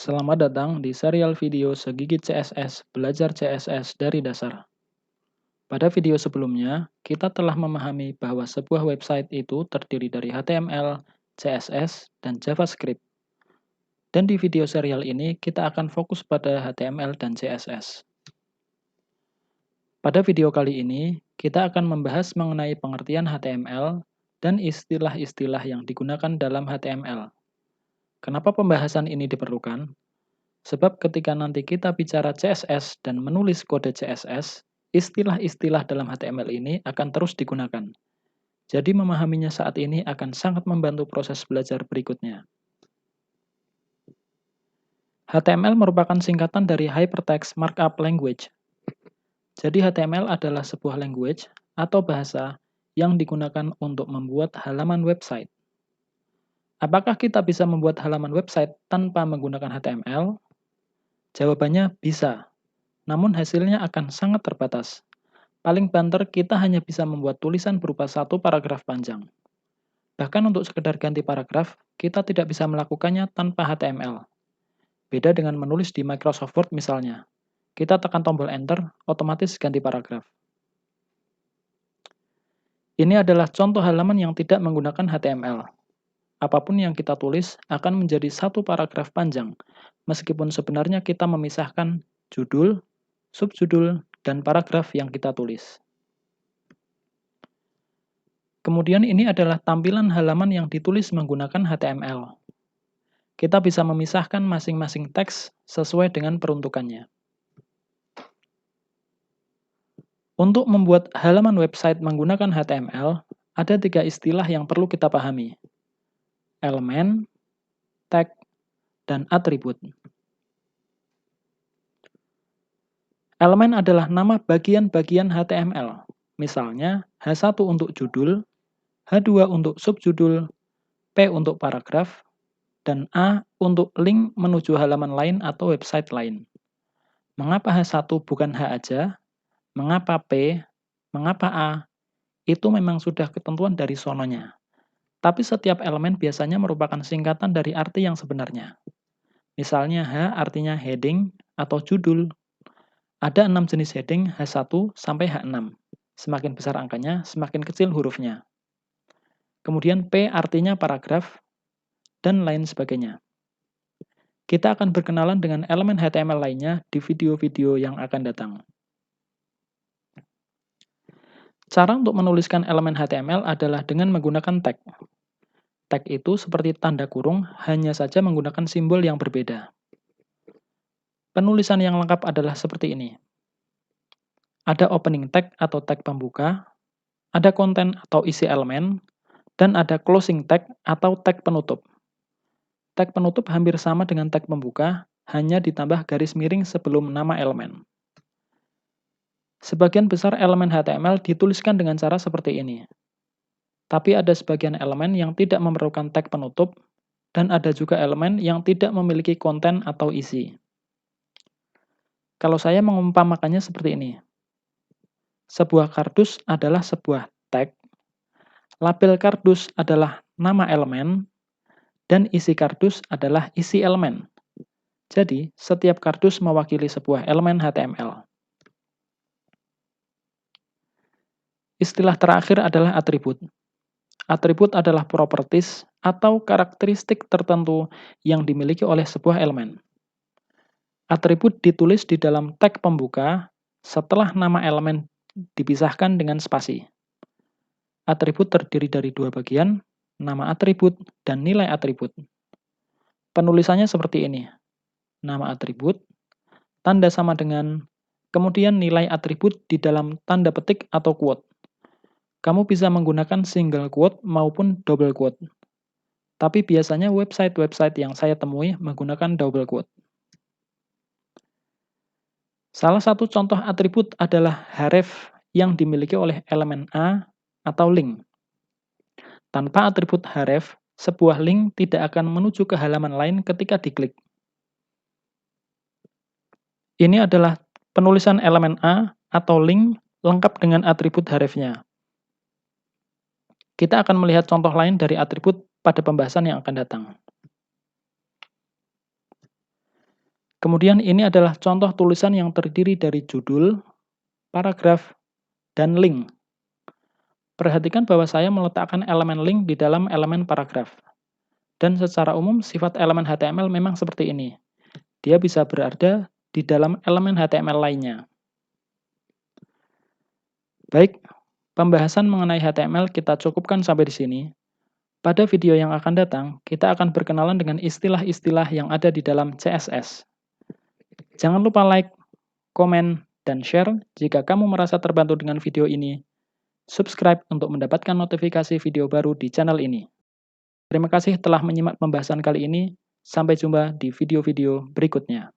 Selamat datang di serial video Segigit CSS, Belajar CSS dari Dasar. Pada video sebelumnya, kita telah memahami bahwa sebuah website itu terdiri dari HTML, CSS, dan JavaScript. Dan di video serial ini, kita akan fokus pada HTML dan CSS. Pada video kali ini, kita akan membahas mengenai pengertian HTML dan istilah-istilah yang digunakan dalam HTML. Kenapa pembahasan ini diperlukan? Sebab ketika nanti kita bicara CSS dan menulis kode CSS, istilah-istilah dalam HTML ini akan terus digunakan. Jadi memahaminya saat ini akan sangat membantu proses belajar berikutnya. HTML merupakan singkatan dari Hypertext Markup Language. Jadi HTML adalah sebuah language atau bahasa yang digunakan untuk membuat halaman website. Apakah kita bisa membuat halaman website tanpa menggunakan HTML? Jawabannya bisa. Namun hasilnya akan sangat terbatas. Paling banter kita hanya bisa membuat tulisan berupa satu paragraf panjang. Bahkan untuk sekedar ganti paragraf, kita tidak bisa melakukannya tanpa HTML. Beda dengan menulis di Microsoft Word misalnya. Kita tekan tombol Enter, otomatis ganti paragraf. Ini adalah contoh halaman yang tidak menggunakan HTML. Apapun yang kita tulis akan menjadi satu paragraf panjang, meskipun sebenarnya kita memisahkan judul, subjudul, dan paragraf yang kita tulis. Kemudian ini adalah tampilan halaman yang ditulis menggunakan HTML. Kita bisa memisahkan masing-masing teks sesuai dengan peruntukannya. Untuk membuat halaman website menggunakan HTML, ada 3 istilah yang perlu kita pahami. Elemen, tag, dan atribut. Elemen adalah nama bagian-bagian HTML. Misalnya, H1 untuk judul, H2 untuk subjudul, P untuk paragraf, dan A untuk link menuju halaman lain atau website lain. Mengapa H1 bukan H aja? Mengapa P? Mengapa A? Itu memang sudah ketentuan dari sononya. Tapi setiap elemen biasanya merupakan singkatan dari arti yang sebenarnya. Misalnya H artinya heading atau judul. Ada 6 jenis heading H1 sampai H6. Semakin besar angkanya, semakin kecil hurufnya. Kemudian P artinya paragraf, dan lain sebagainya. Kita akan berkenalan dengan elemen HTML lainnya di video-video yang akan datang. Cara untuk menuliskan elemen HTML adalah dengan menggunakan tag. Tag itu seperti tanda kurung, hanya saja menggunakan simbol yang berbeda. Penulisan yang lengkap adalah seperti ini. Ada opening tag atau tag pembuka, ada konten atau isi elemen, dan ada closing tag atau tag penutup. Tag penutup hampir sama dengan tag pembuka, hanya ditambah garis miring sebelum nama elemen. Sebagian besar elemen HTML dituliskan dengan cara seperti ini. Tapi ada sebagian elemen yang tidak memerlukan tag penutup, dan ada juga elemen yang tidak memiliki konten atau isi. Kalau saya mengumpamakannya seperti ini. Sebuah kardus adalah sebuah tag, label kardus adalah nama elemen, dan isi kardus adalah isi elemen. Jadi, setiap kardus mewakili sebuah elemen HTML. Istilah terakhir adalah atribut. Atribut adalah properties atau karakteristik tertentu yang dimiliki oleh sebuah elemen. Atribut ditulis di dalam tag pembuka setelah nama elemen dipisahkan dengan spasi. Atribut terdiri dari 2 bagian, nama atribut dan nilai atribut. Penulisannya seperti ini. Nama atribut, tanda sama dengan, kemudian nilai atribut di dalam tanda petik atau quote. Kamu bisa menggunakan single quote maupun double quote. Tapi biasanya website-website yang saya temui menggunakan double quote. Salah satu contoh atribut adalah href yang dimiliki oleh elemen A atau link. Tanpa atribut href, sebuah link tidak akan menuju ke halaman lain ketika diklik. Ini adalah penulisan elemen A atau link lengkap dengan atribut hrefnya. Kita akan melihat contoh lain dari atribut pada pembahasan yang akan datang. Kemudian ini adalah contoh tulisan yang terdiri dari judul, paragraf, dan link. Perhatikan bahwa saya meletakkan elemen link di dalam elemen paragraf. Dan secara umum, sifat elemen HTML memang seperti ini. Dia bisa berada di dalam elemen HTML lainnya. Baik, pembahasan mengenai HTML kita cukupkan sampai di sini. Pada video yang akan datang, kita akan berkenalan dengan istilah-istilah yang ada di dalam CSS. Jangan lupa like, komen, dan share jika kamu merasa terbantu dengan video ini. Subscribe untuk mendapatkan notifikasi video baru di channel ini. Terima kasih telah menyimak pembahasan kali ini. Sampai jumpa di video-video berikutnya.